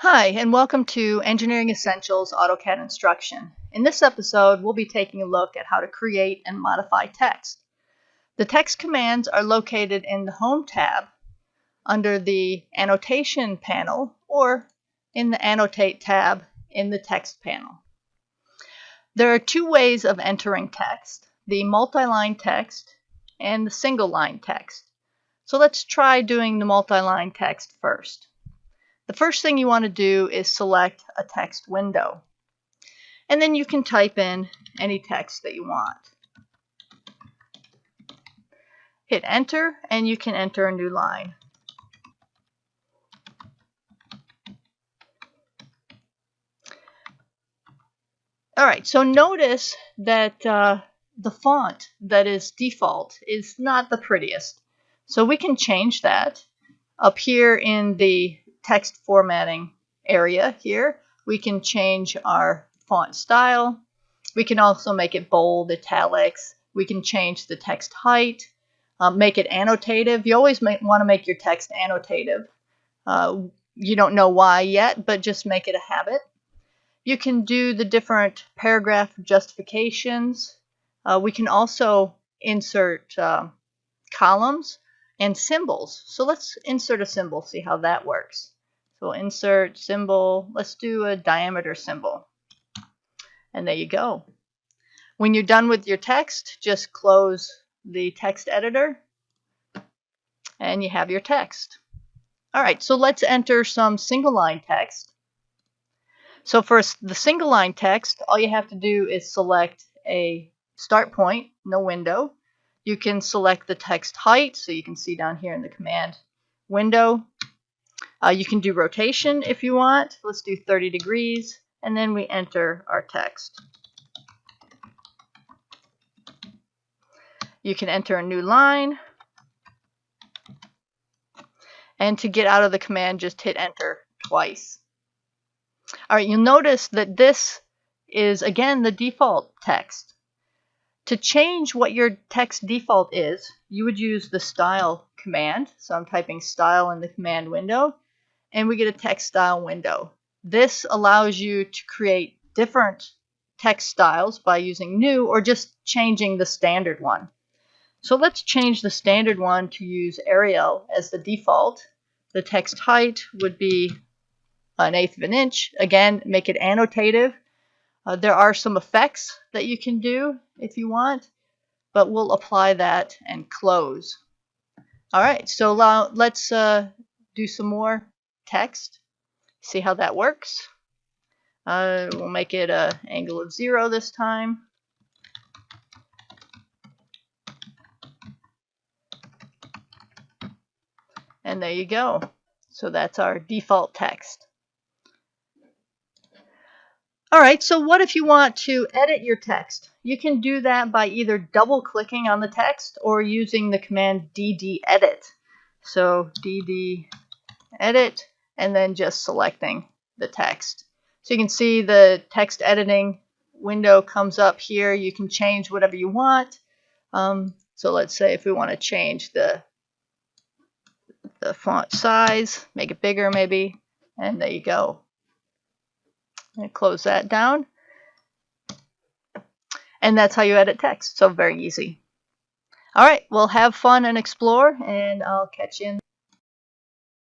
Hi, and welcome to Engineering Essentials AutoCAD Instruction. In this episode, we'll be taking a look at how to create and modify text. The text commands are located in the Home tab under the Annotation panel or in the Annotate tab in the Text panel. There are two ways of entering text, the multi-line text and the single-line text. So let's try doing the multi-line text first. The first thing you want to do is select a text window. And then you can type in any text that you want. Hit enter and you can enter a new line. Alright, so notice that the font that is default is not the prettiest. So we can change that. Up here in the text formatting area here, we can change our font style. We can also make it bold, italics. We can change the text height, make it annotative. You always want to make your text annotative. You don't know why yet, but just make it a habit. You can do the different paragraph justifications. We can also insert columns and symbols. So let's insert a symbol, see how that works. So insert symbol, let's do a diameter symbol. And there you go. When you're done with your text, just close the text editor and you have your text. Alright, so let's enter some single line text. So for the single line text, all you have to do is select a start point, no window. You can select the text height, so you can see down here in the command window. You can do rotation if you want. Let's do 30 degrees, and then we enter our text. You can enter a new line, and to get out of the command, just hit enter twice. Alright, you'll notice that this is, again, the default text. To change what your text default is, you would use the style command. So I'm typing style in the command window, and we get a text style window. This allows you to create different text styles by using new or just changing the standard one. So let's change the standard one to use Arial as the default. The text height would be 1/8 of an inch. Again, make it annotative. There are some effects that you can do if you want, but we'll apply that and close. Alright, so let's do some more text. See how that works. We'll make it an angle of 0 this time. And there you go. So that's our default text. Alright, so what if you want to edit your text? You can do that by either double-clicking on the text or using the command dd-edit. So dd-edit and then just selecting the text. So you can see the text editing window comes up here. You can change whatever you want. So let's say if we want to change the font size, make it bigger maybe, and there you go. And close that down. And that's how you edit text. So very easy. All right, well, have fun and explore, and I'll catch you in